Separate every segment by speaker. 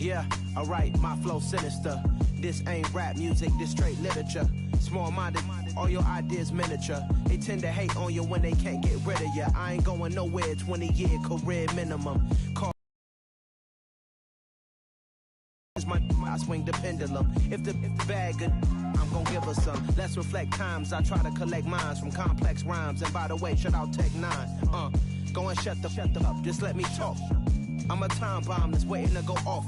Speaker 1: Yeah, alright, my flow sinister. This ain't rap music, this straight literature. Small-minded, all your ideas miniature. They tend to hate on you when they can't get rid of you. I ain't going nowhere, 20-year career minimum. Call I swing the pendulum. If the bag good, I'm gon' give her some. Let's reflect times. I try to collect minds from complex rhymes. And by the way, shout out Tech 9. Go and shut the up. Just let me talk. I'm a time bomb that's waiting to go off.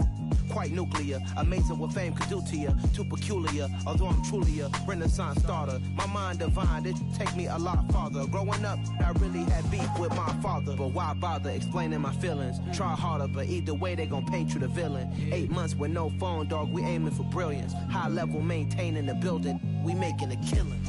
Speaker 1: Quite nuclear, amazing what fame could do to you. Too peculiar, although I'm truly a renaissance starter. My mind divine, it take me a lot farther. Growing up, I really had beef with my father. But why bother explaining my feelings? Try harder, but either way they gon' paint you the villain. 8 months with no phone, dog, we aiming for brilliance. High level maintaining the building, we making a killing.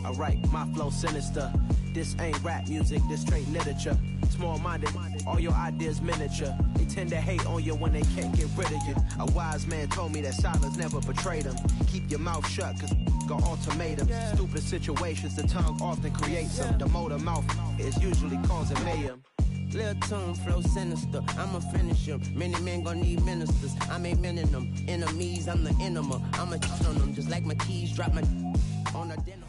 Speaker 1: Alright, my flow sinister. This ain't rap music, this straight literature. Small-minded, all your ideas miniature. They tend to hate on you when they can't get rid of you. A wise man told me that silence never betrayed him. Keep your mouth shut, cause got ultimatums. Stupid situations, the tongue often creates them. The motor mouth is usually causing mayhem.
Speaker 2: Lil' tune, flow sinister, I'ma finish him. Many men gon' need ministers, I ain't many them. Enemies, I'm the enema. I'ma cheat on them, just like my keys, drop my on a dinner.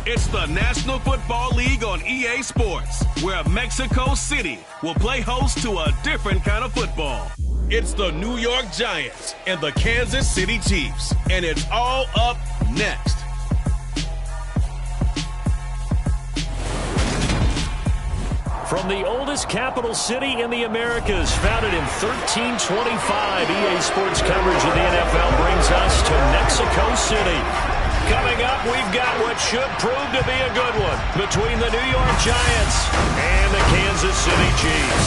Speaker 3: It's the National Football League on EA Sports, where Mexico City will play host to a different kind of football. It's the New York Giants and the Kansas City Chiefs, and it's all up next.
Speaker 4: From the oldest capital city in the Americas, founded in 1325, EA Sports coverage of the NFL brings us to Mexico City. Coming up, we've got what should prove to be a good one between the New York Giants and the Kansas City Chiefs.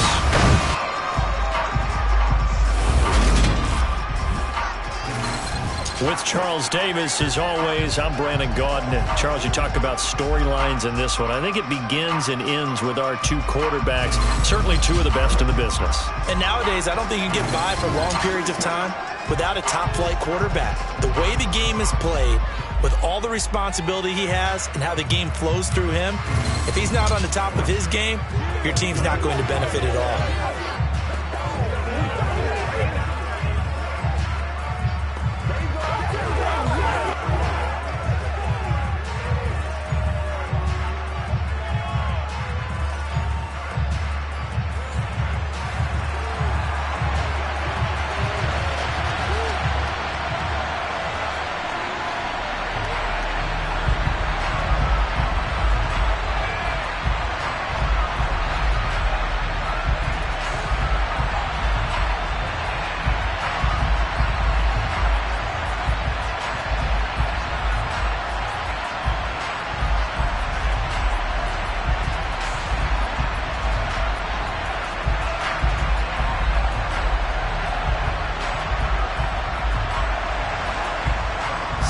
Speaker 4: With Charles Davis, as always, I'm Brandon Gaudin. Charles, you talk about storylines in this one. I think it begins and ends with our two quarterbacks, certainly two of the best in the business.
Speaker 5: And nowadays, I don't think you can get by for long periods of time without a top-flight quarterback. The way the game is played, with all the responsibility he has and how the game flows through him, if he's not on the top of his game, your team's not going to benefit at all.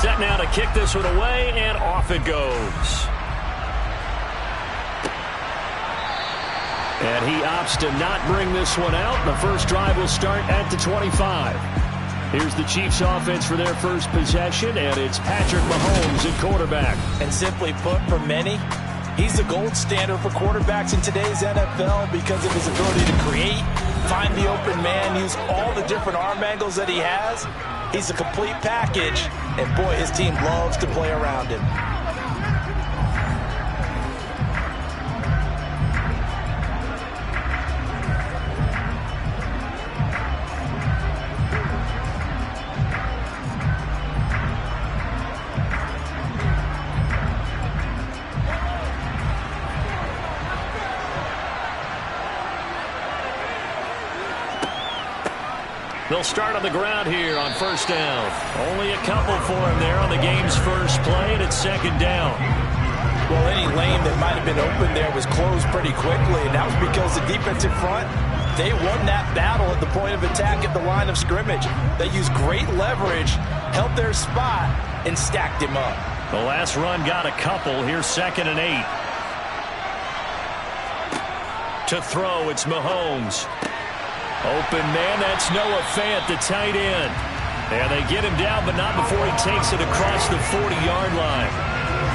Speaker 4: Set now to kick this one away, and off it goes. And he opts to not bring this one out. The first drive will start at the 25. Here's the Chiefs offense for their first possession, and it's Patrick Mahomes at quarterback.
Speaker 5: And simply put, for many, he's the gold standard for quarterbacks in today's NFL because of his ability to create, find the open man, use all the different arm angles that he has. He's a complete package, and boy, his team loves to play around him.
Speaker 4: They'll start on the ground here on first down. Only a couple for him there on the game's first play, and it's second down.
Speaker 5: Well, any lane that might have been open there was closed pretty quickly, and that was because the defensive front, they won that battle at the point of attack at the line of scrimmage. They used great leverage, held their spot, and stacked him up.
Speaker 4: The last run got a couple. Here's 2nd and 8. To throw, it's Mahomes. Open man, that's Noah Fant, the tight end. And they get him down, but not before he takes it across the 40-yard line.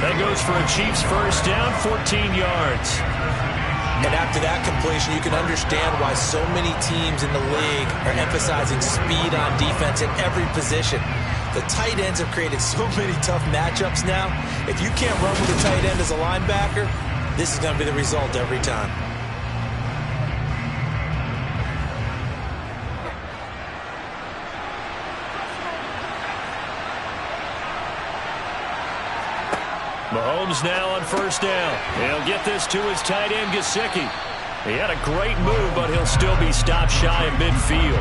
Speaker 4: That goes for a Chiefs first down, 14 yards.
Speaker 5: And after that completion, you can understand why so many teams in the league are emphasizing speed on defense at every position. The tight ends have created so many tough matchups now. If you can't run with a tight end as a linebacker, this is going to be the result every time.
Speaker 4: Mahomes now on first down. He'll get this to his tight end, Gesicki. He had a great move, but he'll still be stopped shy of midfield.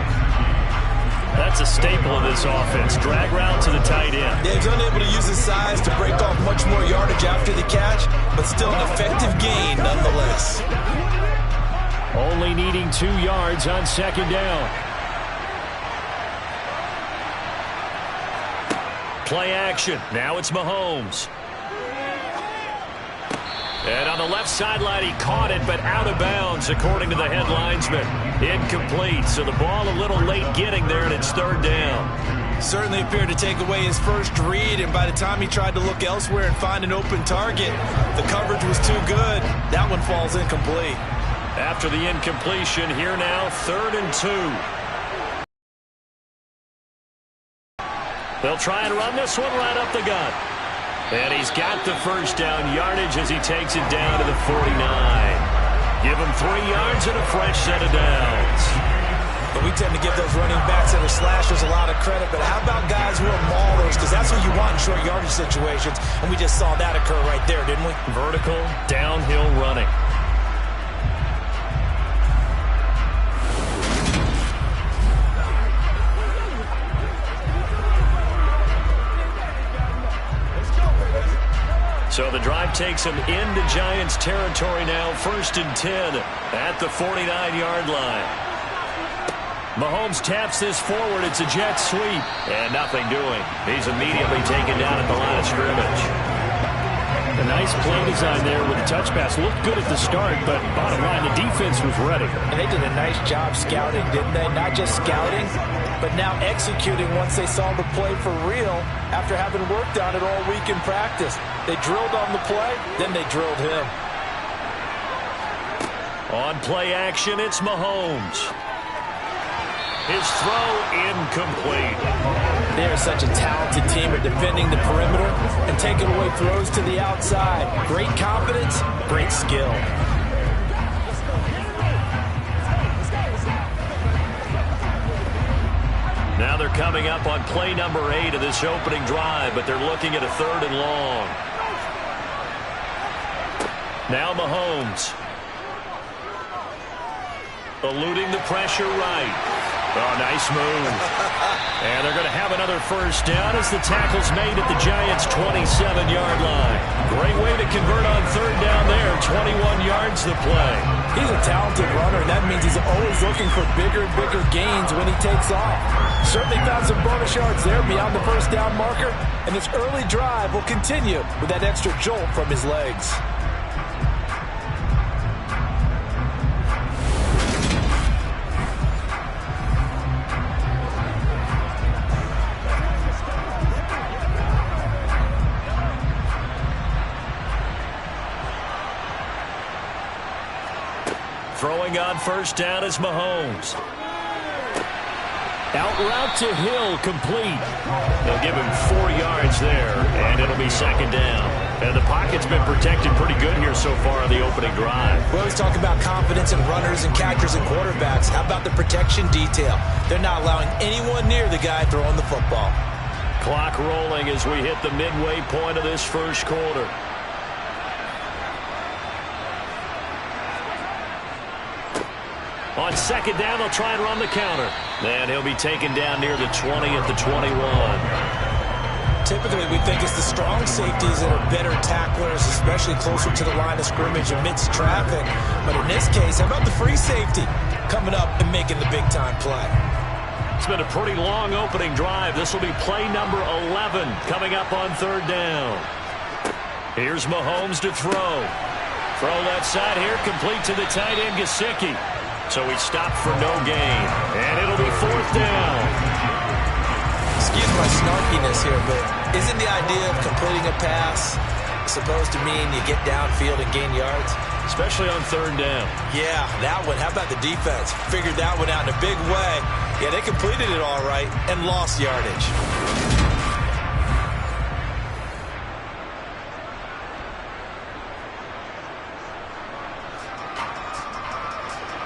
Speaker 4: That's a staple of this offense. Drag route to the tight end.
Speaker 5: Yeah, he's unable to use his size to break off much more yardage after the catch, but still an effective gain nonetheless.
Speaker 4: Only needing 2 yards on second down. Play action. Now it's Mahomes. And on the left sideline, he caught it, but out of bounds, according to the head linesman. Incomplete, so the ball a little late getting there, and it's third down.
Speaker 5: Certainly appeared to take away his first read, and by the time he tried to look elsewhere and find an open target, the coverage was too good. That one falls incomplete.
Speaker 4: After the incompletion, here now, 3rd and 2. They'll try and run this one right up the gut. And he's got the first down yardage as he takes it down to the 49. Give him 3 yards and a fresh set of downs.
Speaker 5: But we tend to give those running backs that are slashers a lot of credit. But how about guys who are maulers? Because that's what you want in short yardage situations. And we just saw that occur right there, didn't we?
Speaker 4: Vertical, downhill running. So the drive takes him into Giants territory now, 1st and 10 at the 49-yard line. Mahomes taps this forward. It's a jet sweep, and nothing doing. He's immediately taken down at the line of scrimmage. A nice play design there with the touch pass. Looked good at the start, but bottom line, the defense was ready.
Speaker 5: And they did a nice job scouting, didn't they? Not just scouting, but now executing once they saw the play for real after having worked on it all week in practice. They drilled on the play, then they drilled him.
Speaker 4: On play action, it's Mahomes. His throw incomplete.
Speaker 5: They are such a talented team at defending the perimeter and taking away throws to the outside. Great confidence, great skill.
Speaker 4: Now they're coming up on play number 8 of this opening drive, but they're looking at a 3rd and long. Now Mahomes. Eluding the pressure right. Oh, nice move. And they're going to have another first down as the tackle's made at the Giants' 27-yard line. Great way to convert on 3rd down there. 21 yards to play.
Speaker 5: He's a talented runner, and that means he's always looking for bigger and bigger gains when he takes off. Certainly found some bonus yards there beyond the first down marker, and this early drive will continue with that extra jolt from his legs.
Speaker 4: Throwing on first down is Mahomes. Out route to Hill, complete. They'll give him 4 yards there, and it'll be 2nd down. And the pocket's been protected pretty good here so far on the opening drive.
Speaker 5: We always talk about confidence in runners and catchers and quarterbacks. How about the protection detail? They're not allowing anyone near the guy throwing the football.
Speaker 4: Clock rolling as we hit the midway point of this first quarter. On 2nd down, they'll try and run the counter. And he'll be taken down near the 20 at the 21.
Speaker 5: Typically, we think it's the strong safeties that are better tacklers, especially closer to the line of scrimmage amidst traffic. But in this case, how about the free safety coming up and making the big-time play?
Speaker 4: It's been a pretty long opening drive. This will be play number 11 coming up on 3rd down. Here's Mahomes to throw. Throw left side here, complete to the tight end, Gesicki. So he stopped for no gain, and it'll be 4th down.
Speaker 5: trickiness here, but isn't the idea of completing a pass supposed to mean you get downfield and gain yards?
Speaker 4: Especially on third down.
Speaker 5: Yeah, that one. How about the defense? Figured that one out in a big way. Yeah, they completed it all right and lost yardage.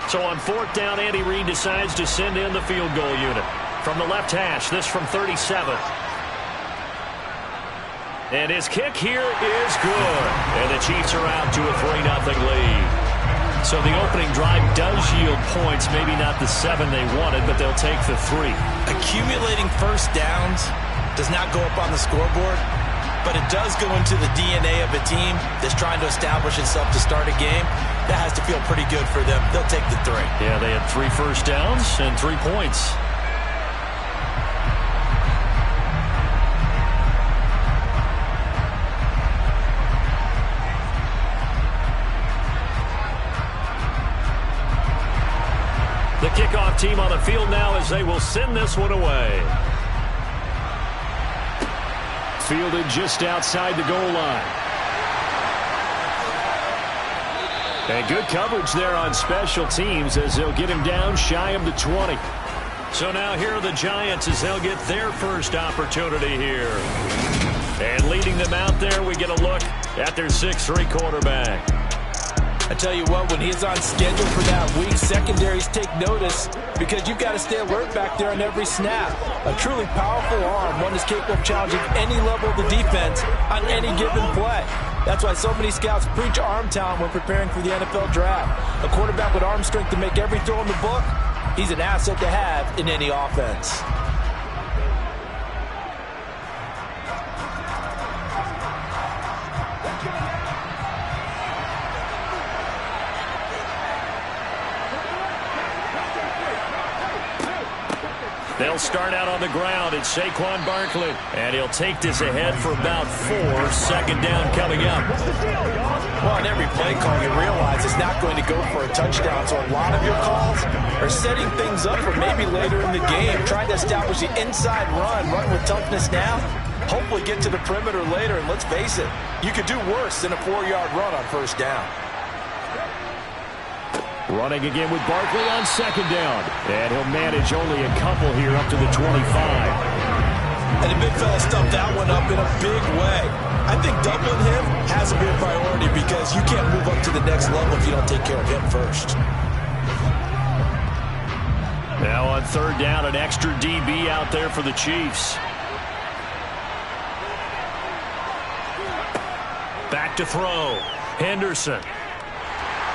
Speaker 4: So on fourth down, Andy Reid decides to send in the field goal unit. From the left hash, this from 37. And his kick here is good. And the Chiefs are out to a 3-0 lead. So the opening drive does yield points. Maybe not the 7 they wanted, but they'll take the 3.
Speaker 5: Accumulating first downs does not go up on the scoreboard, but it does go into the DNA of a team that's trying to establish itself to start a game. That has to feel pretty good for them. They'll take the 3.
Speaker 4: Yeah, they had 3 first downs and 3 points. The kickoff team on the field now as they will send this one away. Fielded just outside the goal line. And good coverage there on special teams as they'll get him down shy of the 20. So now here are the Giants as they'll get their first opportunity here. And leading them out there, we get a look at their 6'3" quarterback.
Speaker 5: I tell you what, when he's on schedule for that week, secondaries take notice because you've got to stay alert back there on every snap. A truly powerful arm, one that's capable of challenging any level of the defense on any given play. That's why so many scouts preach arm talent when preparing for the NFL draft. A quarterback with arm strength to make every throw in the book, he's an asset to have in any offense.
Speaker 4: They'll start out on the ground. It's Saquon Barkley. And he'll take this ahead for about 4. Second down coming up.
Speaker 5: Well, on every play call, you realize it's not going to go for a touchdown. So a lot of your calls are setting things up for maybe later in the game, trying to establish the inside run with toughness now. Hopefully get to the perimeter later. And let's face it, you could do worse than a 4-yard run on first down.
Speaker 4: Running again with Barkley on second down. And he'll manage only a couple here up to the 25.
Speaker 5: And the big fella stuffed that one up in a big way. I think doubling him has to be a priority because you can't move up to the next level if you don't take care of him first.
Speaker 4: Now on third down, an extra DB out there for the Chiefs. Back to throw. Henderson.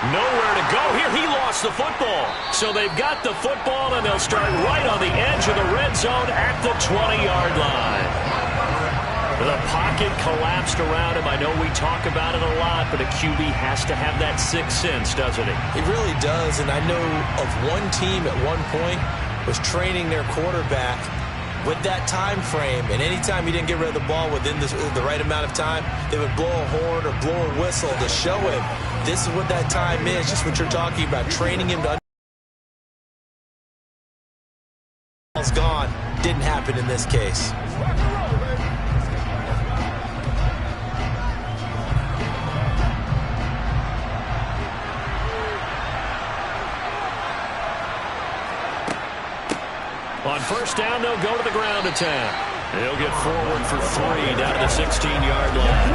Speaker 4: Nowhere to go here. He lost the football. So they've got the football, and they'll start right on the edge of the red zone at the 20-yard line. The pocket collapsed around him. I know we talk about it a lot, but a QB has to have that sixth sense, doesn't he?
Speaker 5: He really does, and I know of one team at one point was training their quarterback with that time frame, and anytime he didn't get rid of the ball within the right amount of time, they would blow a horn or blow a whistle to show him this is what that time is, just what you're talking about, training him to ball's gone. Didn't happen in this case.
Speaker 4: On first down, they'll go to the ground attack. They'll get forward for 3 down to the 16-yard line.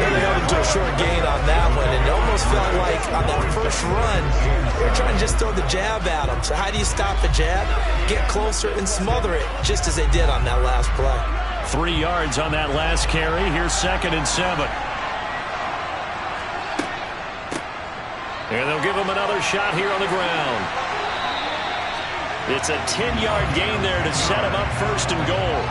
Speaker 5: They got into a short gain on that one, and it almost felt like on that first run, they're trying to just throw the jab at them. So how do you stop the jab? Get closer and smother it, just as they did on that last play.
Speaker 4: 3 yards on that last carry. Here's 2nd and 7. And they'll give him another shot here on the ground. It's a 10-yard gain there to set him up 1st and goal.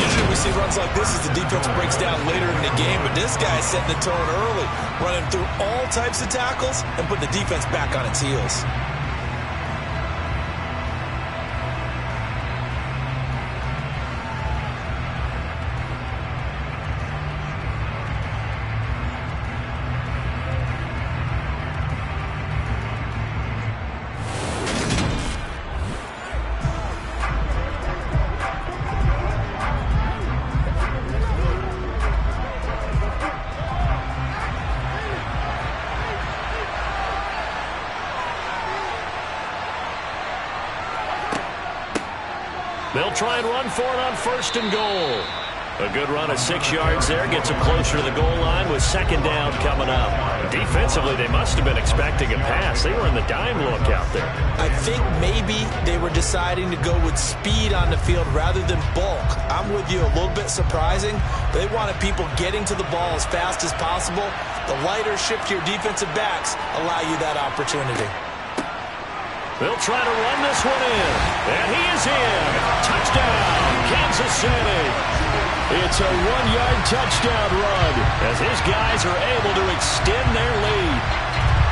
Speaker 5: Usually we see runs like this as the defense breaks down later in the game, but this guy's setting the tone early, running through all types of tackles and putting the defense back on its heels.
Speaker 4: They'll try and run for it on 1st and goal. A good run of 6 yards there. Gets them closer to the goal line with 2nd down coming up. Defensively, they must have been expecting a pass. They were in the dime look out there.
Speaker 5: I think maybe they were deciding to go with speed on the field rather than bulk. I'm with you, a little bit surprising. They wanted people getting to the ball as fast as possible. The lighter, shiftier defensive backs allow you that opportunity.
Speaker 4: They'll try to run this one in. And he is in. Touchdown, Kansas City. It's a 1-yard touchdown run as his guys are able to extend their lead.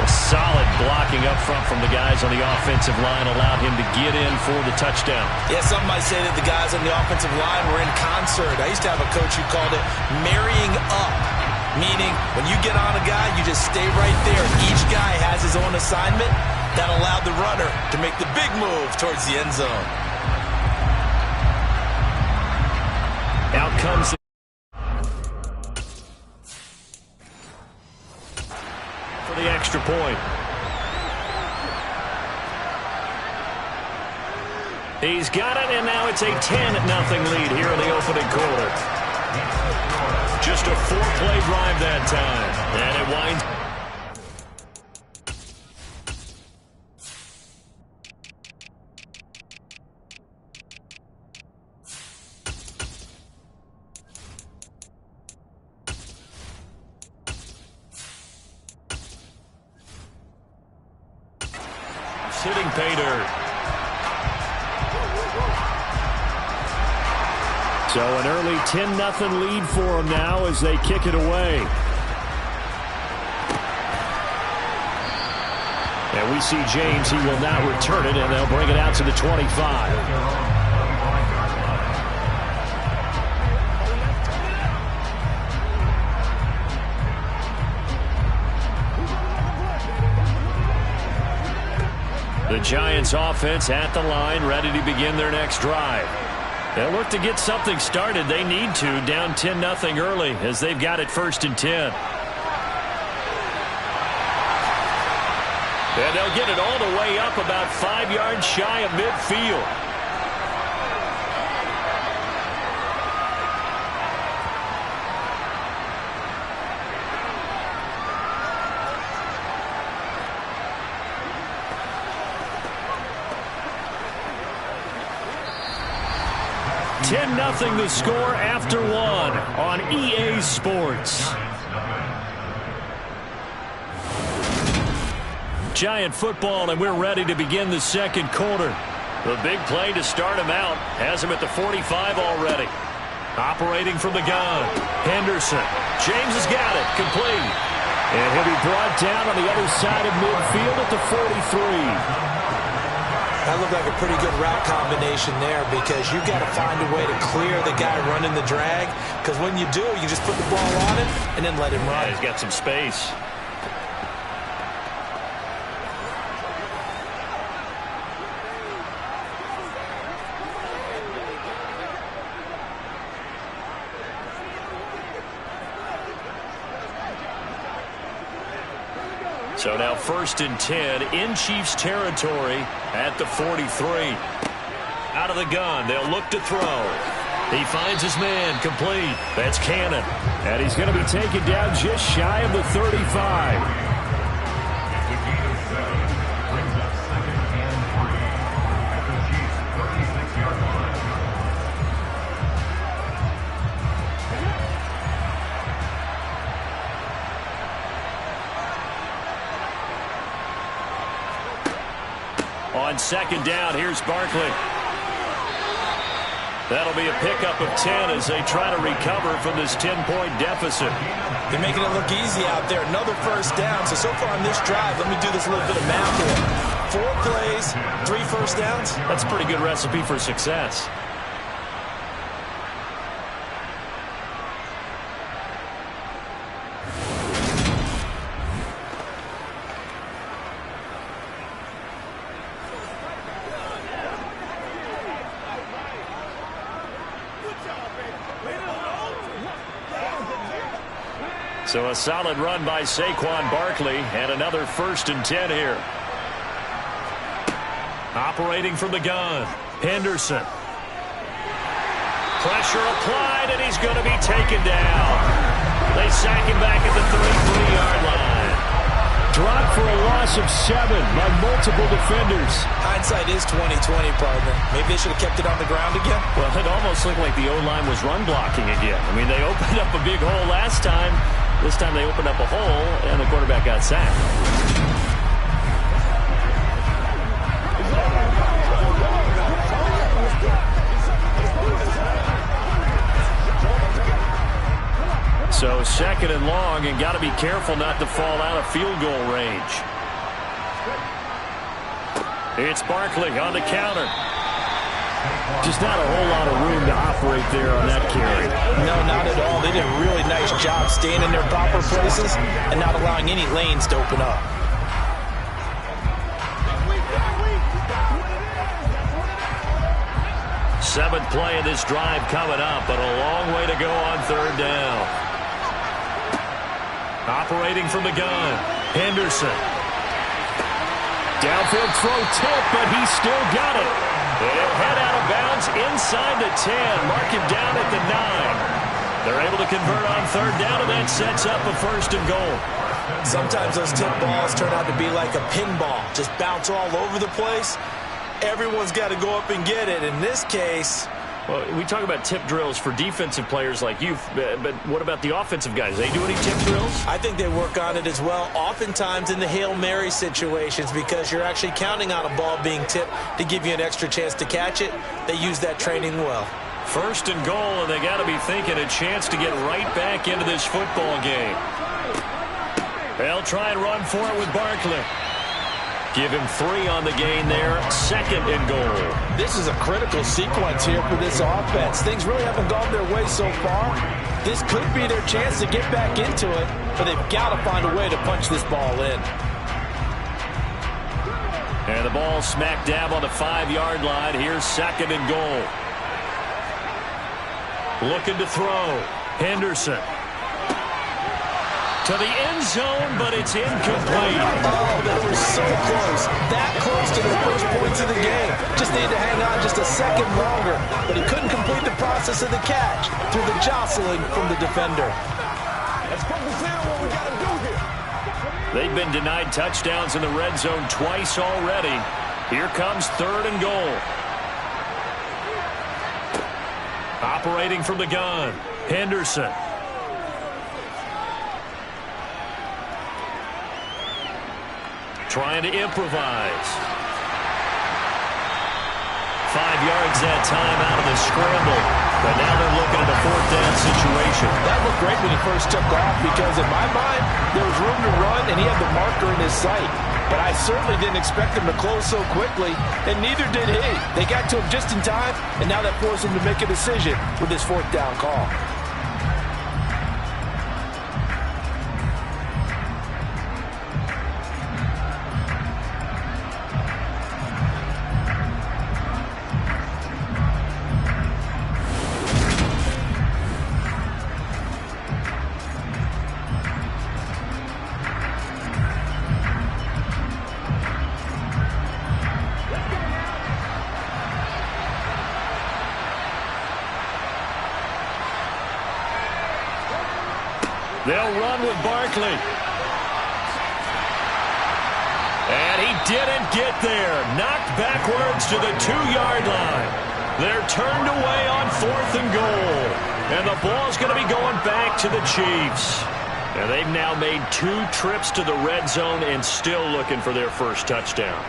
Speaker 4: A solid blocking up front from the guys on the offensive line allowed him to get in for the touchdown.
Speaker 5: Yeah, some might say that the guys on the offensive line were in concert. I used to have a coach who called it marrying up, meaning when you get on a guy, you just stay right there. Each guy has his own assignment. That allowed the runner to make the big move towards the end zone.
Speaker 4: Out comes for the extra point. He's got it, and now it's a 10-0 lead here in the opening quarter. Just a 4-play drive that time, and it winds. Sitting pay dirt. So an early 10-0 lead for them now as they kick it away. And we see James. He will not return it, and they'll bring it out to the 25. The Giants offense at the line, ready to begin their next drive. They'll look to get something started. They need to, down 10-0 early as they've got it 1st and 10. And they'll get it all the way up about 5 yards shy of midfield. Nothing the score after 1 on EA Sports. Giant football, and we're ready to begin the 2nd quarter. The big play to start him out has him at the 45 already. Operating from the gun, Henderson. James has got it, complete. And he'll be brought down on the other side of midfield at the 43.
Speaker 5: That looked like a pretty good route combination there because you've got to find a way to clear the guy running the drag, because when you do, you just put the ball on him and then let him run.
Speaker 4: Yeah, he's got some space. So now 1st and 10 in Chiefs territory at the 43. Out of the gun, they'll look to throw. He finds his man, complete. That's Cannon. And he's going to be taken down just shy of the 35. On 2nd down, here's Barkley. That'll be a pickup of 10 as they try to recover from this 10-point deficit.
Speaker 5: They're making it look easy out there. Another 1st down. So far on this drive, let me do this little bit of math here. 4 plays, 3 1st downs.
Speaker 4: That's a pretty good recipe for success. So a solid run by Saquon Barkley, and another 1st and 10 here. Operating from the gun, Henderson. Pressure applied, and he's going to be taken down. They sack him back at the 33-yard line.
Speaker 6: Dropped for a loss of 7 by multiple defenders.
Speaker 5: Hindsight is 20/20, partner. Maybe they should have kept it on the ground again.
Speaker 4: Well, it almost looked like the O-line was run blocking again. I mean, they opened up a big hole last time. This time they opened up a hole, and the quarterback got sacked. So second and long, and got to be careful not to fall out of field goal range. It's Barkley on the counter. Just not a whole lot of room to operate there on that carry.
Speaker 5: No, not at all. They did a really nice job staying in their proper places and not allowing any lanes to open up.
Speaker 4: Seventh play of this drive coming up, but a long way to go on third down. Operating from the gun, Henderson. Downfield throw tip, but he still got it. And he'll head out of bounds inside the 10. Mark him down at the 9. They're able to convert on third down, and that sets up a first and goal.
Speaker 5: Sometimes those tip balls turn out to be like a pinball. Just bounce all over the place. Everyone's got to go up and get it. In this case...
Speaker 4: Well, we talk about tip drills for defensive players like you, but what about the offensive guys? Do they do any tip drills?
Speaker 5: I think they work on it as well, oftentimes in the Hail Mary situations, because you're actually counting on a ball being tipped to give you an extra chance to catch it. They use that training well.
Speaker 4: First and goal, and they got to be thinking a chance to get right back into this football game. They'll try and run for it with Barkley. Give him 3 on the gain there. Second and goal.
Speaker 5: This is a critical sequence here for this offense. Things really haven't gone their way so far. This could be their chance to get back into it, but they've got to find a way to punch this ball in.
Speaker 4: And the ball smack dab on the 5-yard line. Here's second and goal. Looking to throw. Henderson. To the end zone, but it's incomplete.
Speaker 5: Oh, they were so close. That close to the first points of the game. Just needed to hang on just a second longer. But he couldn't complete the process of the catch through the jostling from the defender.
Speaker 7: Let's focus in on what we got to do here.
Speaker 4: They've been denied touchdowns in the red zone twice already. Here comes third and goal. Operating from the gun, Henderson. Trying to improvise. 5 yards that time out of the scramble. But now they're looking at a fourth down situation.
Speaker 5: That looked great when he first took off because in my mind, there was room to run and he had the marker in his sight. But I certainly didn't expect him to close so quickly, and neither did he. They got to him just in time, and now that forced him to make a decision with his fourth down call.
Speaker 4: They'll run with Barkley. And he didn't get there. Knocked backwards to the 2-yard line. They're turned away on fourth and goal. And the ball's going to be going back to the Chiefs. And they've now made 2 trips to the red zone and still looking for their first touchdown.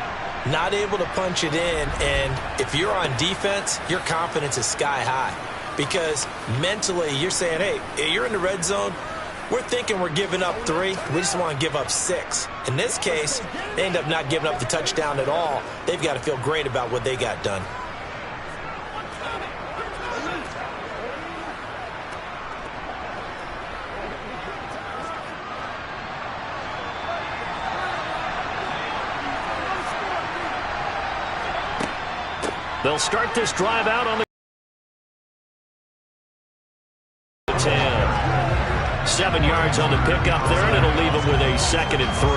Speaker 5: Not able to punch it in, and if you're on defense, your confidence is sky high. Because mentally, you're saying, hey, you're in the red zone. We're thinking we're giving up 3. We just want to give up 6. In this case, they end up not giving up the touchdown at all. They've got to feel great about what they got done.
Speaker 4: They'll start this drive out on the 10. 7 yards on the pickup there, and it'll leave them with a 2nd and 3.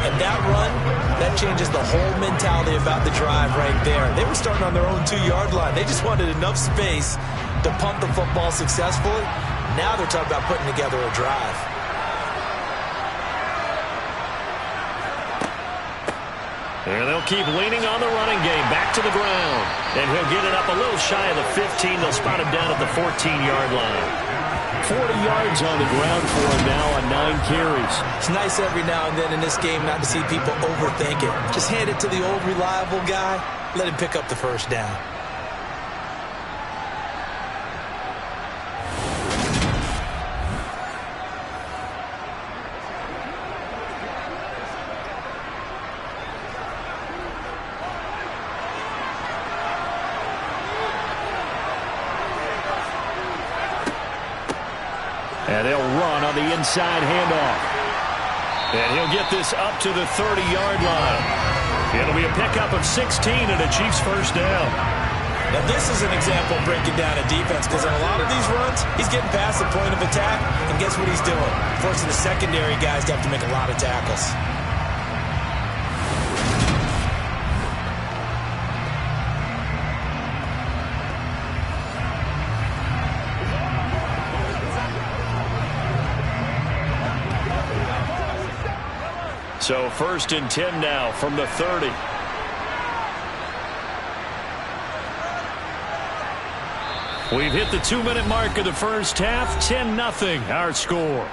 Speaker 5: And that run, that changes the whole mentality about the drive right there. They were starting on their own 2-yard line. They just wanted enough space to pump the football successfully. Now they're talking about putting together a drive.
Speaker 4: And they'll keep leaning on the running game. Back to the ground. And he'll get it up a little shy of the 15. They'll spot him down at the 14-yard line.
Speaker 6: 40 yards on the ground for him now on 9 carries.
Speaker 5: It's nice every now and then in this game not to see people overthink it. Just hand it to the old reliable guy. Let him pick up the first down.
Speaker 6: And they'll run on the inside handoff.
Speaker 4: And he'll get this up to the 30-yard line. It'll be a pickup of 16 and a Chiefs first down.
Speaker 5: Now this is an example of breaking down a defense, because on a lot of these runs, he's getting past the point of attack, and guess what he's doing? Forcing the secondary guys to have to make a lot of tackles.
Speaker 4: So 1st and 10 now from the 30. We've hit the 2-minute mark of the first half. 10-0 our score.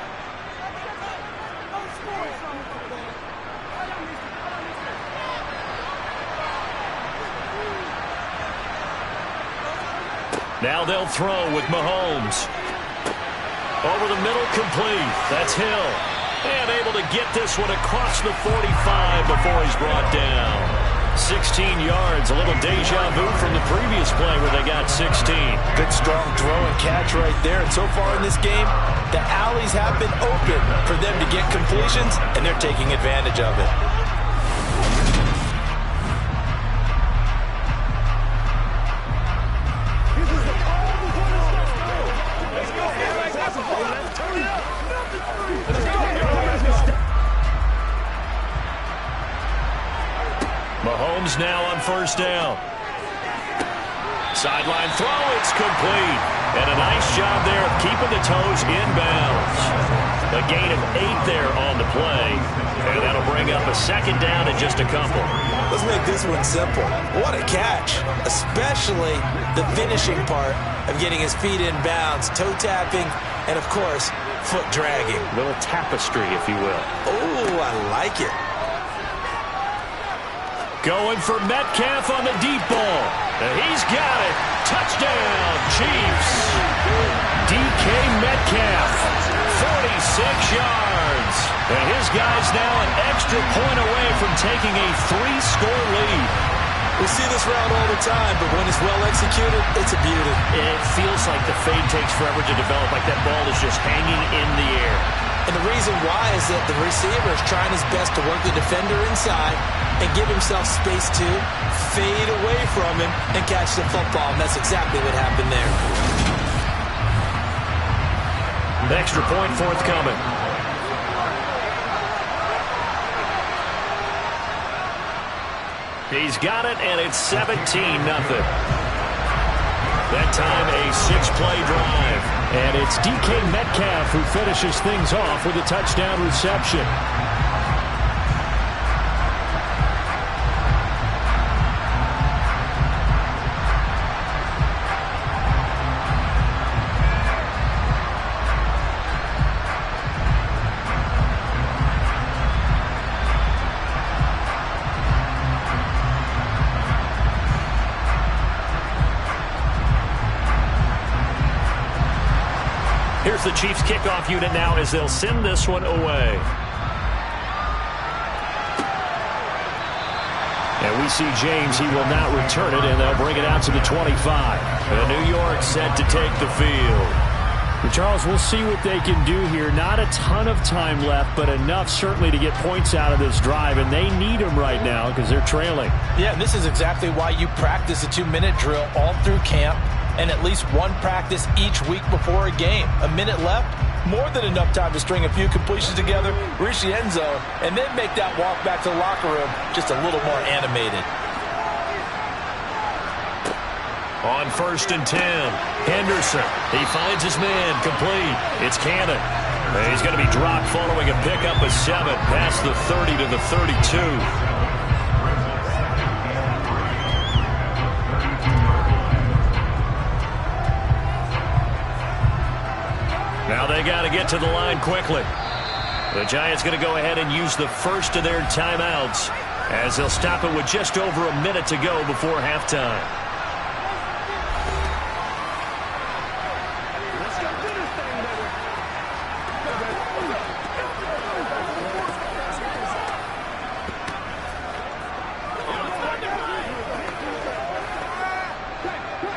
Speaker 4: Now they'll throw with Mahomes. Over the middle, complete. That's Hill. And able to get this one across the 45 before he's brought down. 16 yards, a little deja vu from the previous play where they got 16.
Speaker 5: Good, strong throw and catch right there. And so far in this game, the alleys have been open for them to get completions, and they're taking advantage of it.
Speaker 4: Mahomes now on first down. Sideline throw, it's complete. And a nice job there of keeping the toes in bounds. A gain of 8 there on the play. And that'll bring up a second down and just a couple.
Speaker 5: Let's make this one simple. What a catch. Especially the finishing part of getting his feet in bounds, toe tapping, and of course, foot dragging.
Speaker 4: A little tapestry, if you will.
Speaker 5: Oh, I like it.
Speaker 4: Going for Metcalf on the deep ball. And he's got it. Touchdown, Chiefs. DK Metcalf, 46 yards. And his guy's now an extra point away from taking a 3-score lead.
Speaker 5: We see this route all the time, but when it's well executed, it's a beauty.
Speaker 4: It feels like the fade takes forever to develop, like that ball is just hanging in the air.
Speaker 5: And the reason why is that the receiver is trying his best to work the defender inside and give himself space to fade away from him and catch the football. And that's exactly what happened there.
Speaker 4: An extra point forthcoming. He's got it, and it's 17-0. That time a 6-play drive.
Speaker 6: And it's DK Metcalf who finishes things off with a touchdown reception.
Speaker 4: Here's the Chiefs kickoff unit now as they'll send this one away. And we see James. He will not return it, and they'll bring it out to the 25. And New York set to take the field.
Speaker 6: And Charles, we'll see what they can do here. Not a ton of time left, but enough certainly to get points out of this drive. And they need them right now because they're trailing.
Speaker 5: Yeah, and this is exactly why you practice a 2-minute drill all through camp, and at least one practice each week before a game. A minute left, more than enough time to string a few completions together, reach the end zone, and then make that walk back to the locker room just a little more animated.
Speaker 4: On 1st and 10, Henderson. He finds his man, complete. It's Cannon. He's going to be dropped following a pickup of 7 past the 30 to the 32. Now they got to get to the line quickly. The Giants going to go ahead and use the first of their timeouts as they'll stop it with just over a minute to go before halftime.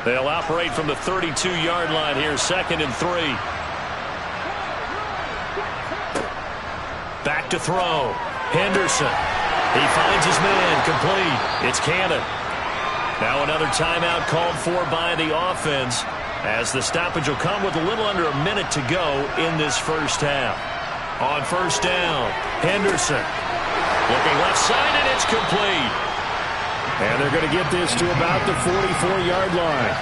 Speaker 4: They'll operate from the 32-yard line here, 2nd and 3. Back to throw. Henderson. He finds his man, complete. It's Cannon. Now another timeout called for by the offense as the stoppage will come with a little under a minute to go in this first half. On 1st down, Henderson. Looking left side, and it's complete.
Speaker 6: And they're going to get this to about the 44-yard line.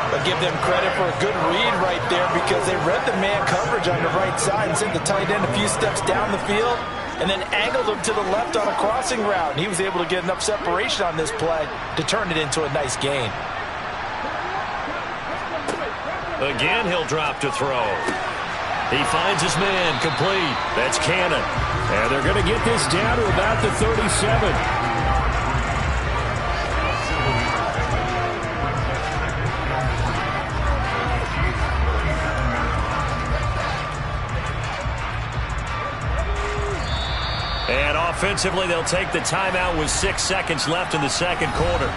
Speaker 5: I give them credit for a good read right there because they read the man coverage on the right side and sent the tight end a few steps down the field and then angled him to the left on a crossing route. And he was able to get enough separation on this play to turn it into a nice gain.
Speaker 4: Again, he'll drop to throw. He finds his man, complete. That's Cannon.
Speaker 6: And they're going to get this down to about the 37.
Speaker 4: And offensively, they'll take the timeout with 6 seconds left in the second quarter.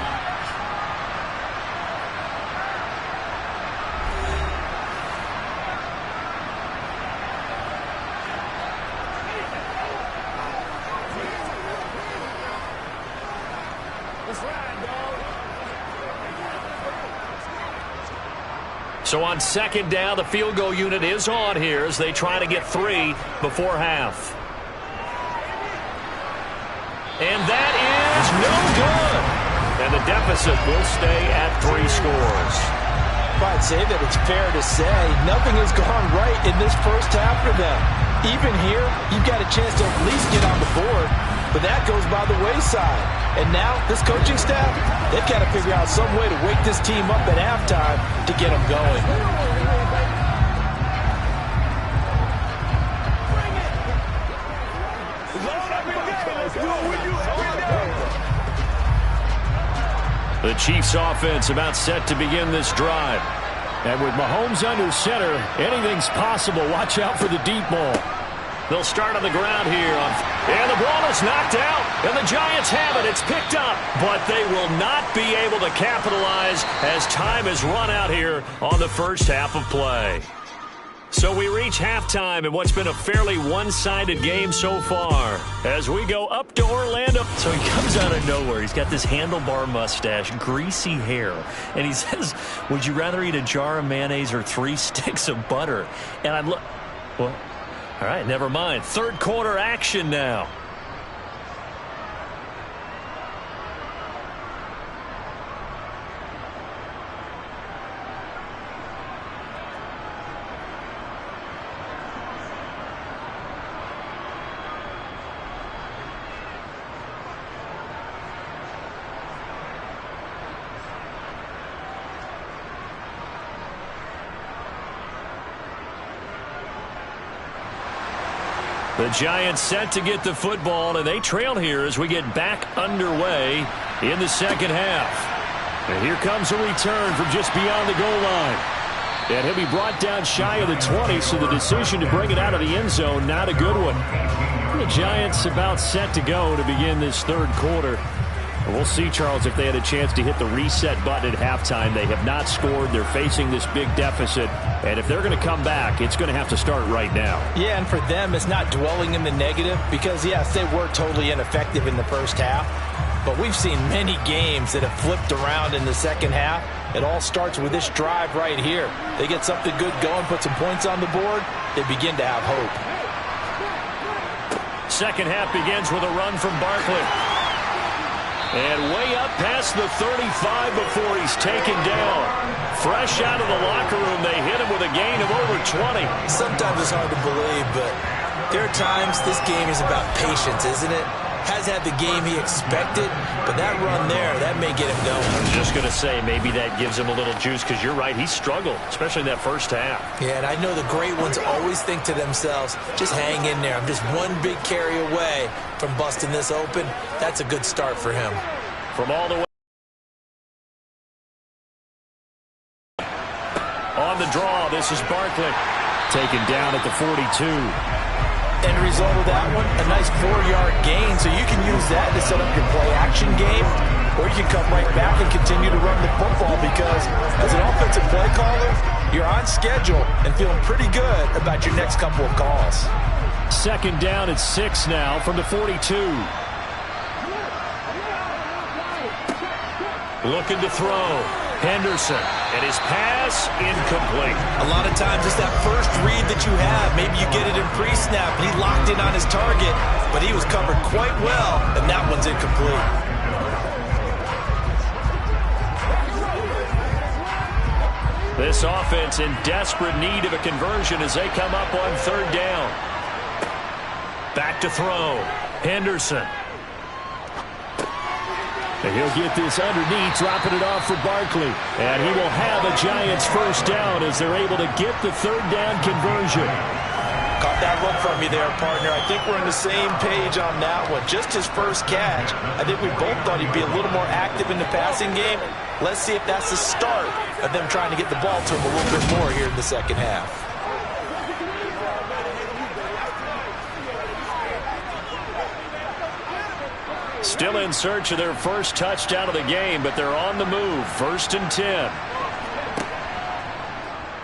Speaker 4: So on 2nd down, the field goal unit is on here as they try to get 3 before half. And that is no good. And the deficit will stay at 3 scores.
Speaker 5: I'd say that it's fair to say nothing has gone right in this first half for them. Even here, you've got a chance to at least get on the board, but that goes by the wayside. And now, this coaching staff, they've got to figure out some way to wake this team up at halftime to get them going.
Speaker 4: The Chiefs offense about set to begin this drive.
Speaker 6: And with Mahomes under center, anything's possible. Watch out for the deep ball.
Speaker 4: They'll start on the ground here. And the ball is knocked out. And the Giants have it. It's picked up. But they will not be able to capitalize as time has run out here on the first half of play. So we reach halftime in what's been a fairly one-sided game so far as we go up to Orlando. So he comes out of nowhere. He's got this handlebar mustache, greasy hair, and he says, would you rather eat a jar of mayonnaise or 3 sticks of butter? And I'm well, all right, never mind. Third quarter action now. The Giants set to get the football, and they trail here as we get back underway in the second half. And here comes a return from just beyond the goal line. And he'll be brought down shy of the 20, so the decision to bring it out of the end zone, not a good one. The Giants about set to go to begin this third quarter. And we'll see, Charles, if they had a chance to hit the reset button at halftime. They have not scored. They're facing this big deficit. And if they're going to come back, it's going to have to start right now.
Speaker 5: Yeah, and for them, it's not dwelling in the negative because, yes, they were totally ineffective in the first half. But we've seen many games that have flipped around in the second half. It all starts with this drive right here. They get something good going, put some points on the board, they begin to have hope.
Speaker 4: Second half begins with a run from Barkley. And way up past the 35 before he's taken down. Fresh out of the locker room, they hit him with a gain of over 20.
Speaker 5: Sometimes it's hard to believe, but there are times this game is about patience, isn't it? Has had the game he expected, but that run there, that may get him going.
Speaker 4: I was just going to say, maybe that gives him a little juice, because you're right, he struggled, especially in that first half.
Speaker 5: Yeah, and I know the great ones always think to themselves, just hang in there. I'm just one big carry away from busting this open. That's a good start for him.
Speaker 4: From all the way on the draw, this is Barkley. Taken down at the 42.
Speaker 5: End result of that one, a nice 4-yard gain, so you can use that to set up your play-action game, or you can come right back and continue to run the football because as an offensive play caller, you're on schedule and feeling pretty good about your next couple of calls.
Speaker 4: Second down at 6 now from the 42. Looking to throw. Henderson, and his pass incomplete.
Speaker 5: A lot of times it's that first read that you have. Maybe you get it in pre-snap, and he locked in on his target, but he was covered quite well, and that one's incomplete.
Speaker 4: This offense in desperate need of a conversion as they come up on third down. Back to throw. Henderson. And he'll get this underneath, dropping it off for Barkley. And he will have a Giants first down as they're able to get the third down conversion.
Speaker 5: Caught that look from you there, partner. I think we're on the same page on that one. Just his first catch. I think we both thought he'd be a little more active in the passing game. Let's see if that's the start of them trying to get the ball to him a little bit more here in the second half.
Speaker 4: Still in search of their first touchdown of the game, but they're on the move. 1st and 10.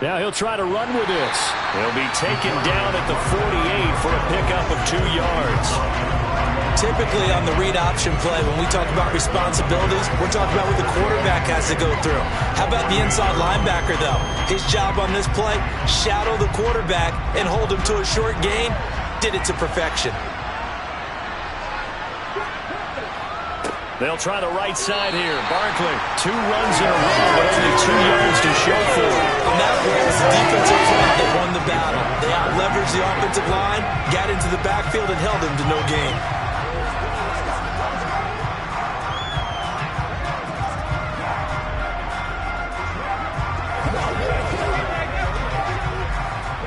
Speaker 4: Now he'll try to run with this. He'll be taken down at the 48 for a pickup of 2 yards.
Speaker 5: Typically on the read option play, when we talk about responsibilities, we're talking about what the quarterback has to go through. How about the inside linebacker, though? His job on this play, shadow the quarterback and hold him to a short gain. Did it to perfection.
Speaker 4: They'll try the right side here. Barkley, 2 runs in a row, but only 2 yards to show for it.
Speaker 5: On that play, it's the defensive front that won the battle. They out-leveraged the offensive line, got into the backfield, and held him to no gain.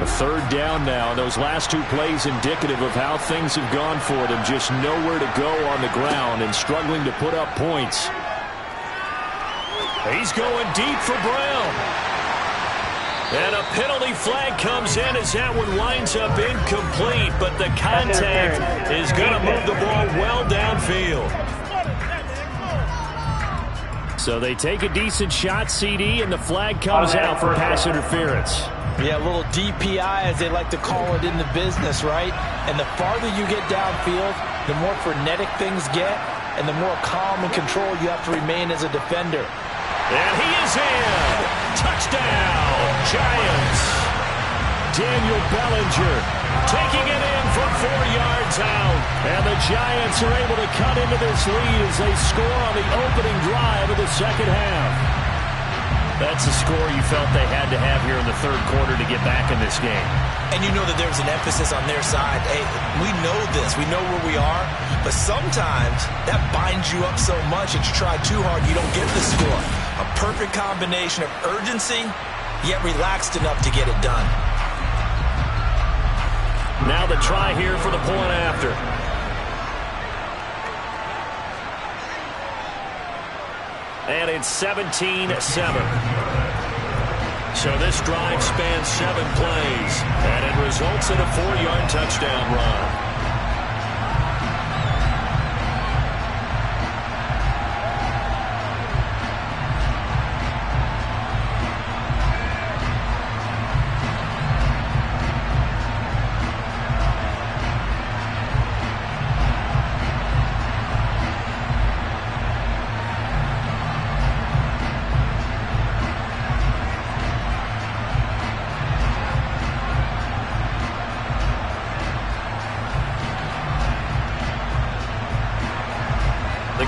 Speaker 4: A third down now. Those last 2 plays indicative of how things have gone for them. Just nowhere to go on the ground and struggling to put up points. He's going deep for Brown. And a penalty flag comes in as that one winds up incomplete. But the contact is going to move the ball well downfield. So they take a decent shot, CD, and the flag comes out for pass interference.
Speaker 5: Yeah, a little DPI, as they like to call it in the business, right? And the farther you get downfield, the more frenetic things get, and the more calm and control you have to remain as a defender.
Speaker 4: And he is in. Touchdown, Giants. Daniel Bellinger taking it in from 4 yards out. And the Giants are able to cut into this lead as they score on the opening drive of the second half. That's a score you felt they had to have here in the third quarter to get back in this game.
Speaker 5: And you know that there's an emphasis on their side. Hey, we know this. We know where we are. But sometimes that binds you up so much that you try too hard, you don't get the score. A perfect combination of urgency, yet relaxed enough to get it done.
Speaker 4: Now the try here for the point after. And it's 17-7. So this drive spans 7 plays, and it results in a 4-yard touchdown run.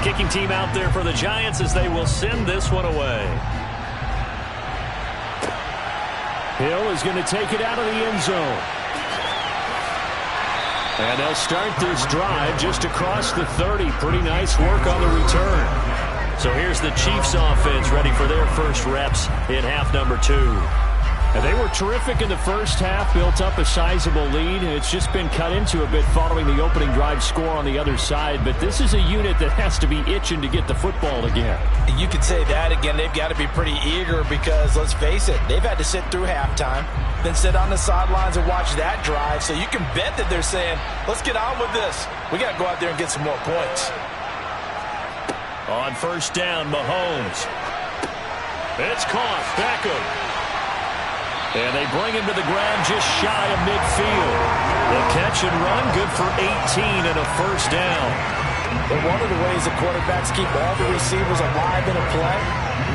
Speaker 4: Kicking team out there for the Giants as they will send this one away.
Speaker 6: Hill is going to take it out of the end zone. And they'll start this drive just across the 30. Pretty nice work on the return. So here's the Chiefs offense ready for their first reps in half number 2. And they were terrific in the first half, built up a sizable lead. It's just been cut into a bit following the opening drive score on the other side. But this is a unit that has to be itching to get the football again.
Speaker 5: You could say that again. They've got to be pretty eager because, let's face it, they've had to sit through halftime, then sit on the sidelines and watch that drive. So you can bet that they're saying, let's get on with this. We got to go out there and get some more points.
Speaker 4: On first down, Mahomes. It's caught. Beckham. And they bring him to the ground just shy of midfield. The catch and run, good for 18 and a first down.
Speaker 5: But one of the ways the quarterbacks keep all the receivers alive in a play,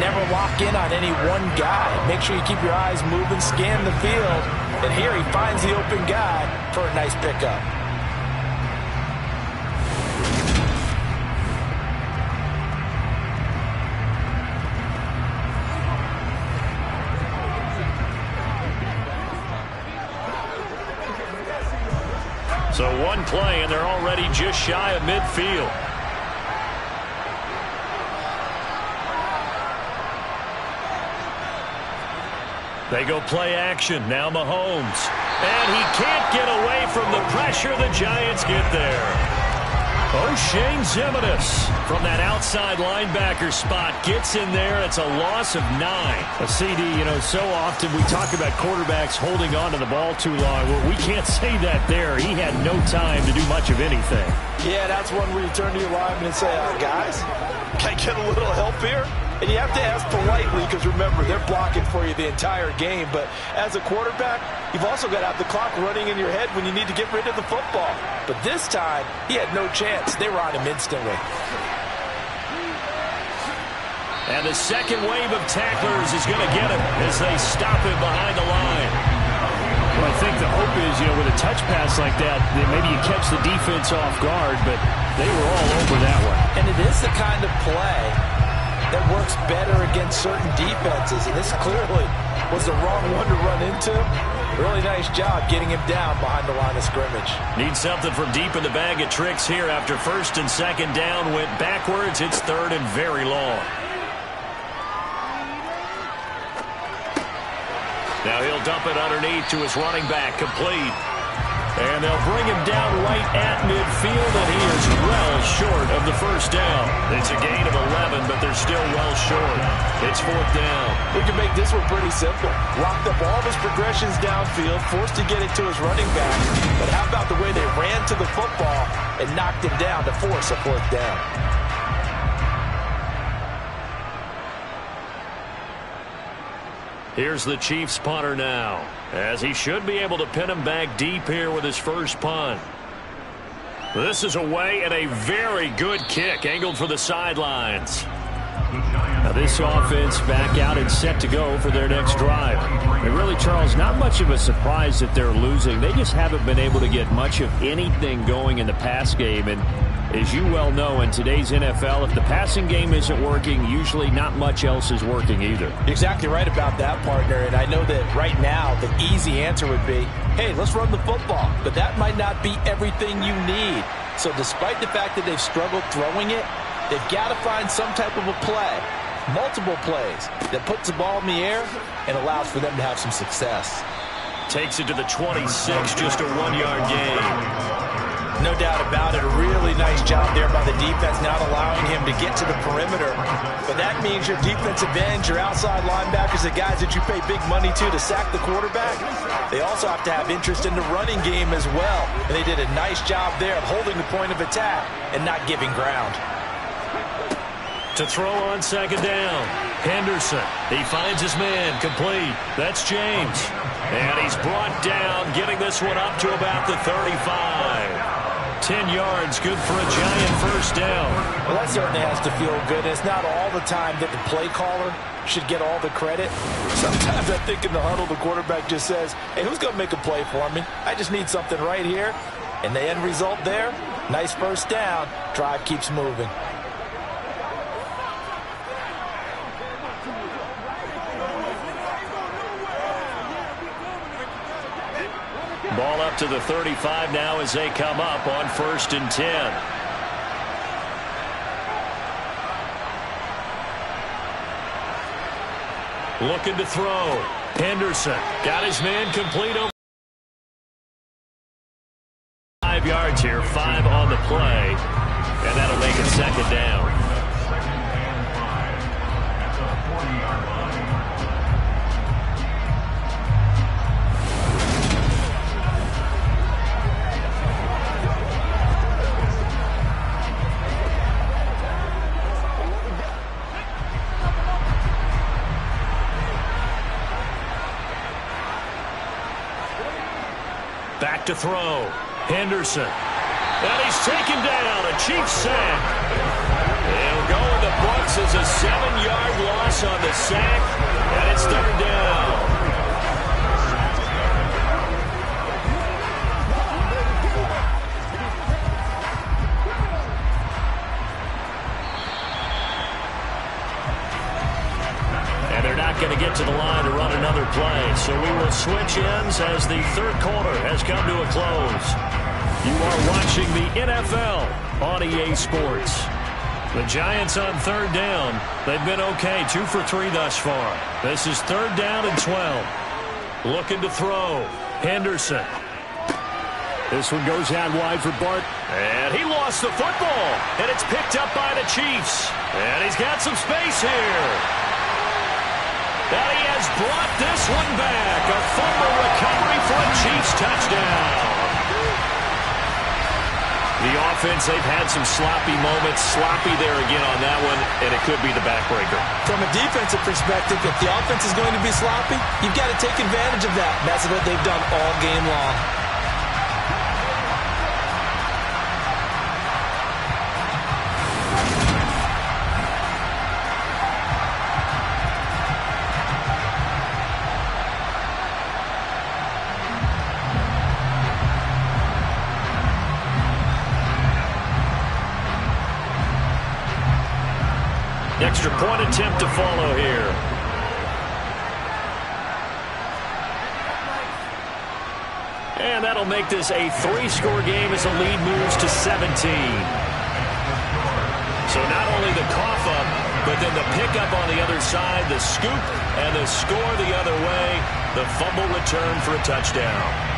Speaker 5: never lock in on any one guy. Make sure you keep your eyes moving, scan the field. And here he finds the open guy for a nice pickup.
Speaker 4: So one play, and they're already just shy of midfield. They go play action. Now Mahomes. And he can't get away from the pressure. The Giants get there. O'Shane Ximines from that outside linebacker spot gets in there. It's a loss of 9. A CD, so often we talk about quarterbacks holding on to the ball too long. Well, we can't say that there. He had no time to do much of anything.
Speaker 5: Yeah, that's one where you turn to your lineman and say, guys, can I get a little help here? And you have to ask politely because, remember, they're blocking for you the entire game. But as a quarterback, you've also got to have the clock running in your head when you need to get rid of the football. But this time, he had no chance. They were on him instantly.
Speaker 4: And the second wave of tacklers is going to get him as they stop him behind the line.
Speaker 6: Well, I think the hope is, with a touch pass like that maybe you catch the defense off guard, but they were all over that one.
Speaker 5: And it is the kind of play that works better against certain defenses. And this clearly was the wrong one to run into. Really nice job getting him down behind the line of scrimmage.
Speaker 4: Need something from deep in the bag of tricks here after first and second down. Went backwards. It's third and very long. Now he'll dump it underneath to his running back. Complete. And they'll bring him down right at midfield, and he is well short of the first down. It's a gain of 11, but they're still well short. It's fourth down.
Speaker 5: We can make this one pretty simple. Locked up all of his progressions downfield, forced to get it to his running back. But how about the way they ran to the football and knocked him down to force a fourth down?
Speaker 4: Here's the Chiefs punter now, as he should be able to pin him back deep here with his first punt. This is away and a very good kick, angled for the sidelines. Now this offense back out and set to go for their next drive. And really, Charles, not much of a surprise that they're losing. They just haven't been able to get much of anything going in the pass game. And as you well know, in today's NFL, if the passing game isn't working, usually not much else is working either.
Speaker 5: You're exactly right about that, partner. And I know that right now the easy answer would be, hey, let's run the football. But that might not be everything you need. So despite the fact that they've struggled throwing it, they've got to find some type of a play, multiple plays, that puts the ball in the air and allows for them to have some success.
Speaker 4: Takes it to the 26, just a 1-yard gain.
Speaker 5: No doubt about it. A really nice job there by the defense, not allowing him to get to the perimeter. But that means your defensive ends, your outside linebackers, the guys that you pay big money to sack the quarterback, they also have to have interest in the running game as well. And they did a nice job there of holding the point of attack and not giving ground.
Speaker 4: To throw on second down, Henderson. He finds his man, complete. That's James. And he's brought down, getting this one up to about the 35. 10 yards, good for a Giant first down.
Speaker 5: Well, that certainly has to feel good. It's not all the time that the play caller should get all the credit. Sometimes I think in the huddle, the quarterback just says, hey, who's going to make a play for me? I just need something right here. And the end result there, nice first down. Drive keeps moving.
Speaker 6: Ball up to the 35 now as they come up on 1st and 10. Looking to throw. Henderson got his man complete over 5 yards here, 5 on the play, and that'll make it 2nd down. Back to throw. Henderson. And he's taken down. A Chiefs sack. It'll go in the books as a 7-yard loss on the sack. And it's 3rd down. And they're not going to get to the line to run another play. So we will switch ends as the 3rd quarter has come to a close. You are watching the NFL on EA Sports. The Giants on 3rd down. They've been okay, 2 for 3 thus far. This is 3rd down and 12. Looking to throw. Henderson. This one goes out wide for Bart. And he lost the football. And it's picked up by the Chiefs. And he's got some space here. And he has brought this one back. A fumble recovery for a Chiefs touchdown. The offense, they've had some sloppy moments. Sloppy there again on that one, and it could be the backbreaker.
Speaker 5: From a defensive perspective, if the offense is going to be sloppy, you've got to take advantage of that. That's what they've done all game long.
Speaker 6: Extra point attempt to follow here. And that'll make this a 3-score game as the lead moves to 17. So not only the cough up, but then the pickup on the other side, the scoop, and the score the other way, the fumble return for a touchdown.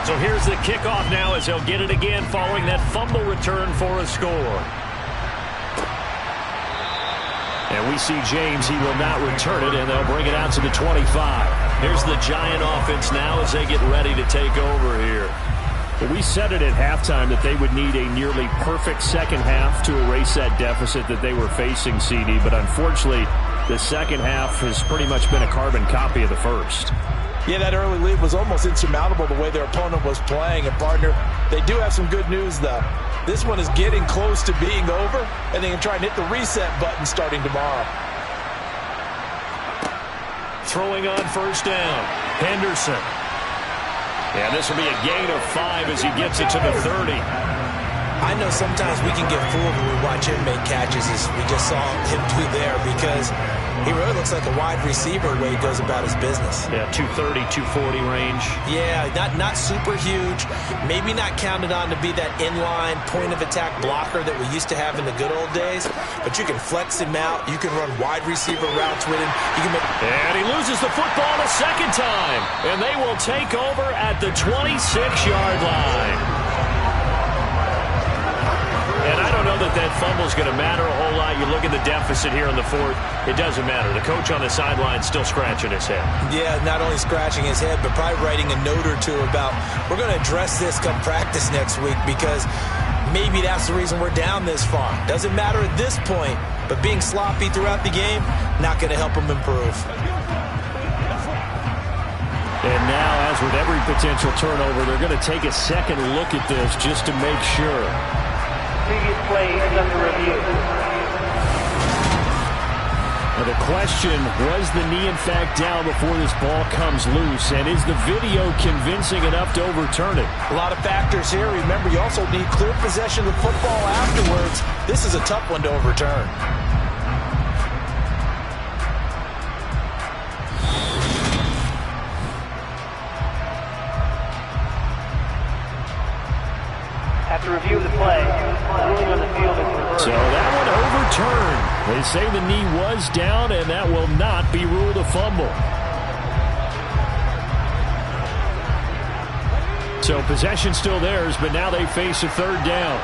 Speaker 6: So here's the kickoff now as they'll get it again following that fumble return for a score. And we see James, he will not return it, and they'll bring it out to the 25. Here's the Giant offense now as they get ready to take over here.
Speaker 4: Well, we said it at halftime that they would need a nearly perfect second half to erase that deficit that they were facing, CD, but unfortunately, the second half has pretty much been a carbon copy of the first.
Speaker 5: Yeah, that early lead was almost insurmountable the way their opponent was playing. And, partner, they do have some good news, though. This one is getting close to being over, and they can try and hit the reset button starting tomorrow.
Speaker 6: Throwing on 1st down. Henderson. Yeah, this will be a gain of 5 as he gets it to the 30.
Speaker 5: I know sometimes we can get fooled when we watch him make catches, as we just saw him do there, because he really looks like a wide receiver the way he goes about his business.
Speaker 6: Yeah, 230, 240 range.
Speaker 5: Yeah, not super huge. Maybe not counted on to be that inline point-of-attack blocker that we used to have in the good old days, but you can flex him out. You can run wide receiver routes with him.
Speaker 6: And he loses the football a second time, and they will take over at the 26-yard line. And I don't know that fumble is going to matter a whole lot. You look at the deficit here in the 4th, it doesn't matter. The coach on the sideline still scratching his head.
Speaker 5: Yeah, not only scratching his head, but probably writing a note or two about, we're going to address this come practice next week, because maybe that's the reason we're down this far. Doesn't matter at this point, but being sloppy throughout the game, not going to help him improve.
Speaker 6: And now, as
Speaker 4: As with every potential turnover, they're going to take a second look at this just to make sure.
Speaker 8: Previous play is under review.
Speaker 4: Now the question, was the knee in fact down before this ball comes loose? And is the video convincing enough to overturn it?
Speaker 5: A lot of factors here. Remember, you also need clear possession of the football afterwards. This is a tough one to overturn.
Speaker 8: After review of the play, ruling on the field is reversed.
Speaker 4: So that one overturned. They say the knee was down, and that will not be ruled a fumble. So possession still theirs, but now they face a third down.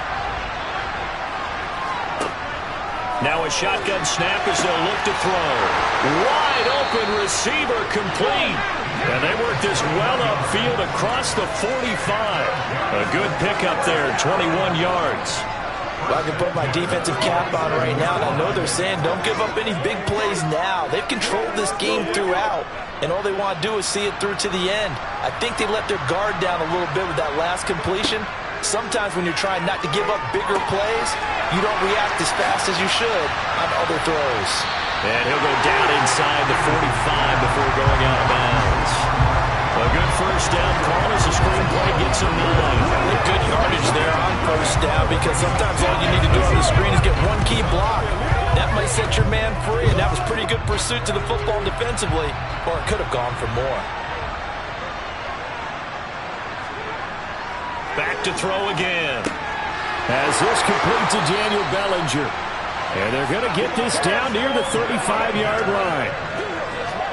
Speaker 4: Now a shotgun snap as they'll look to throw. Wide open receiver complete. And they work this well upfield across the 45. A good pickup there, 21 yards.
Speaker 5: Well, I can put my defensive cap on right now, and I know they're saying don't give up any big plays now. They've controlled this game throughout, and all they want to do is see it through to the end. I think they let their guard down a little bit with that last completion. Sometimes when you're trying not to give up bigger plays, you don't react as fast as you should on other throws.
Speaker 4: And he'll go down inside the 45 before going out of bounds. A good first down call as the screenplay gets him moving.
Speaker 5: Good yardage there on first down, because sometimes all you need to do on the screen is get one key block. That might set your man free, and that was pretty good pursuit to the football defensively, or it could have gone for more.
Speaker 4: Back to throw again. As this complete to Daniel Bellinger. And they're going to get this down near the 35-yard line.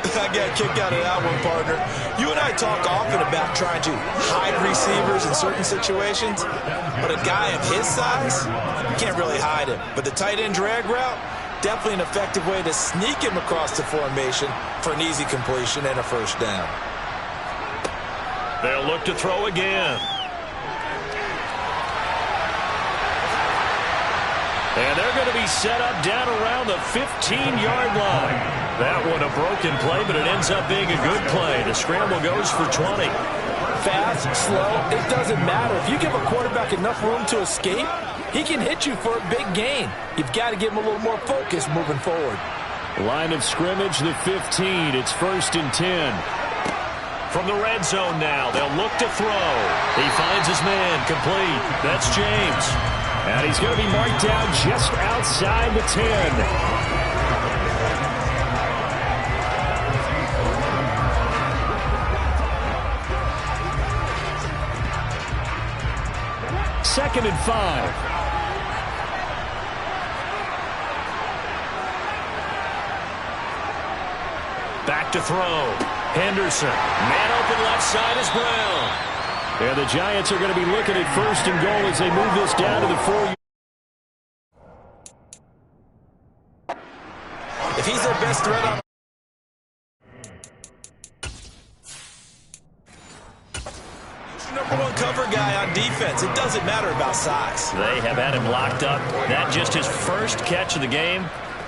Speaker 5: I got a kick out of that one, partner. You and I talk often about trying to hide receivers in certain situations, but a guy of his size, you can't really hide him. But the tight end drag route, definitely an effective way to sneak him across the formation for an easy completion and a first down.
Speaker 4: They'll look to throw again. And they're going to be set up down around the 15-yard line. That one a broken play, but it ends up being a good play. The scramble goes for 20.
Speaker 5: Fast, slow, it doesn't matter. If you give a quarterback enough room to escape, he can hit you for a big gain. You've got to give him a little more focus moving forward.
Speaker 4: Line of scrimmage, the 15. It's 1st and 10. From the red zone now, they'll look to throw. He finds his man, complete. That's James. And he's going to be marked down just outside the 10. Second and 5. Back to throw. Henderson. Man open left side is Brown. And the Giants are going to be looking at 1st and goal as they move this down to the 4.
Speaker 5: If he's their best threat on... #1 cover guy on defense. It doesn't matter about size.
Speaker 4: They have had him locked up. That just his first catch of the game.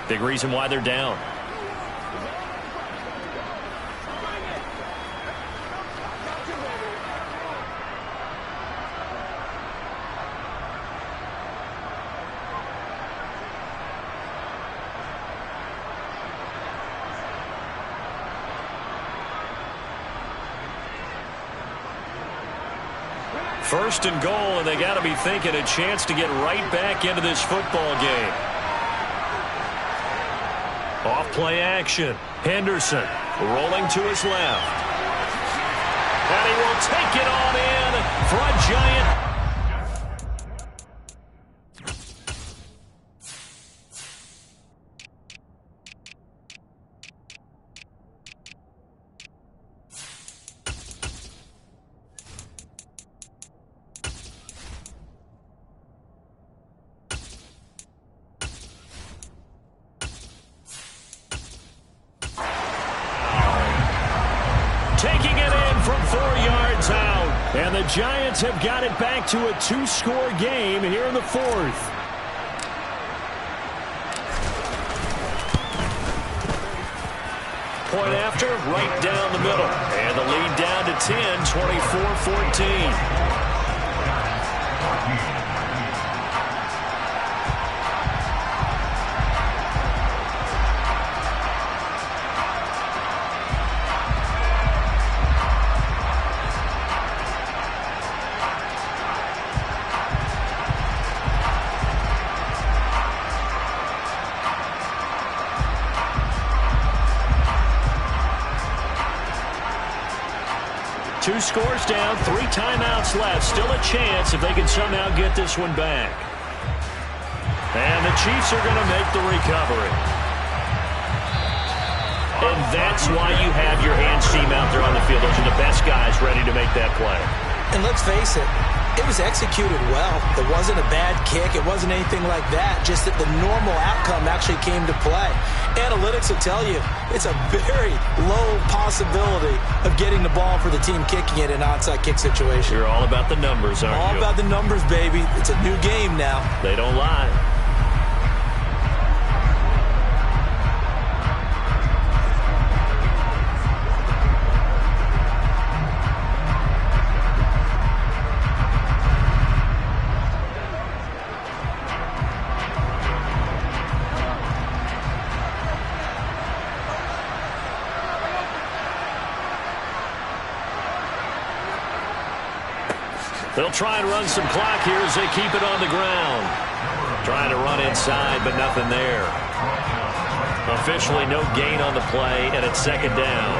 Speaker 4: Big reason why they're down. First and goal, and they got to be thinking a chance to get right back into this football game. Off play action. Henderson rolling to his left. And he will take it on in for a Giant. Taking it in from 4 yards out. And the Giants have got it back to a 2-score game here in the 4th. Point after, right down the middle. And the lead down to 10, 24-14. Two scores down, 3 timeouts left. Still a chance if they can somehow get this one back. And the Chiefs are going to make the recovery. And that's why you have your hands team out there on the field. Those are the best guys ready to make that play.
Speaker 5: And let's face it, it was executed well. It wasn't a bad kick. It wasn't anything like that. Just that the normal outcome actually came to play. Analytics will tell you it's a very low possibility of getting the ball for the team kicking it in an onside kick situation.
Speaker 4: You're all about the numbers, aren't you?
Speaker 5: All about the numbers, baby. It's a new game now.
Speaker 4: They don't lie. They'll try and run some clock here as they keep it on the ground. Trying to run inside, but nothing there. Officially no gain on the play, and it's second down.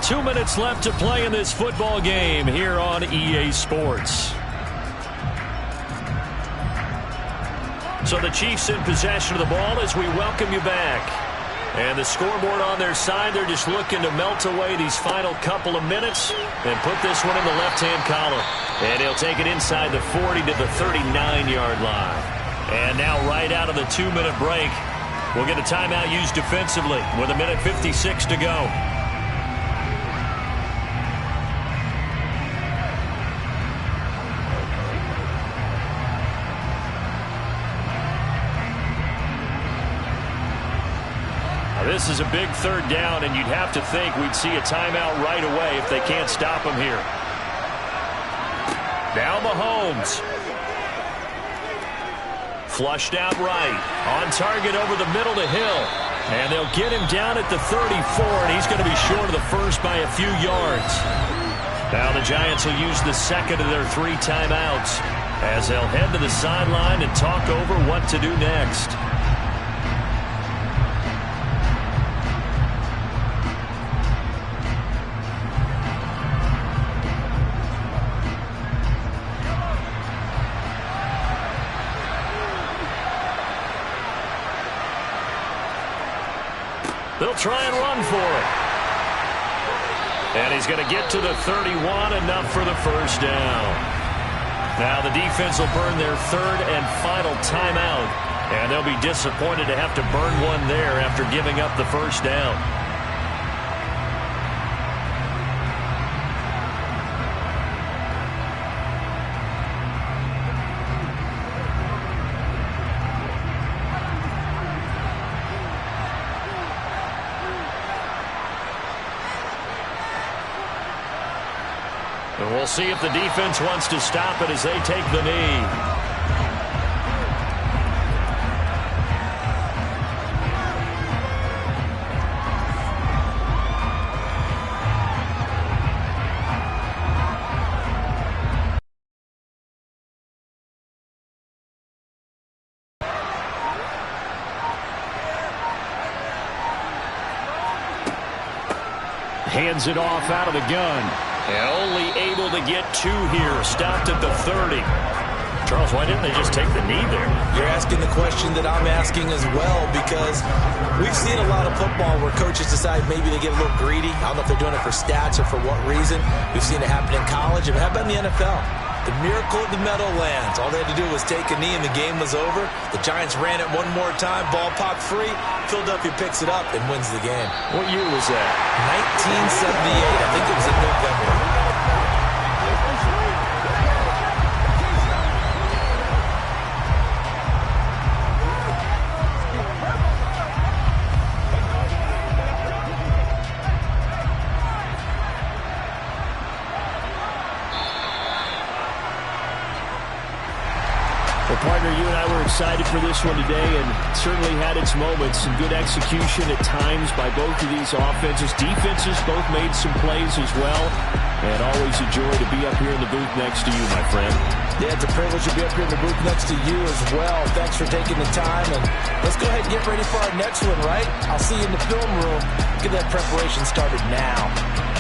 Speaker 4: Two minutes left to play in this football game here on EA Sports. So the Chiefs in possession of the ball as we welcome you back. And the scoreboard on their side, they're just looking to melt away these final couple of minutes and put this one in the left-hand column. And he'll take it inside the 40 to the 39-yard line. And now right out of the 2-minute break, we'll get a timeout used defensively with 1:56 to go. This is a big third down, and you'd have to think we'd see a timeout right away if they can't stop him here. Now Mahomes. Flushed out right. On target over the middle to Hill. And they'll get him down at the 34, and he's going to be short of the first by a few yards. Now the Giants will use the second of their 3 timeouts as they'll head to the sideline and talk over what to do next. They'll try and run for it. And he's going to get to the 31, enough for the first down. Now the defense will burn their 3rd and final timeout. And they'll be disappointed to have to burn one there after giving up the first down. And we'll see if the defense wants to stop it as they take the knee. Hands it off out of the gun. And only able to get 2 here. Stopped at the 30. Charles, why didn't they just take the knee there?
Speaker 5: You're asking the question that I'm asking as well, because we've seen a lot of football where coaches decide maybe they get a little greedy. I don't know if they're doing it for stats or for what reason. We've seen it happen in college. And how about in the NFL? The miracle of the Meadowlands. All they had to do was take a knee and the game was over. The Giants ran it one more time. Ball popped free. Philadelphia picks it up and wins the game.
Speaker 4: What year was that?
Speaker 5: 1978. I think it was in November.
Speaker 4: excited for this one today, and certainly had its moments. Some good execution at times by both of these offenses. Defenses both made some plays as well. And always a joy to be up here in the booth next to you, my friend.
Speaker 5: Yeah, it's a privilege to be up here in the booth next to you as well. Thanks for taking the time, and let's go ahead and get ready for our next one, right? I'll see you in the film room. Get that preparation started now.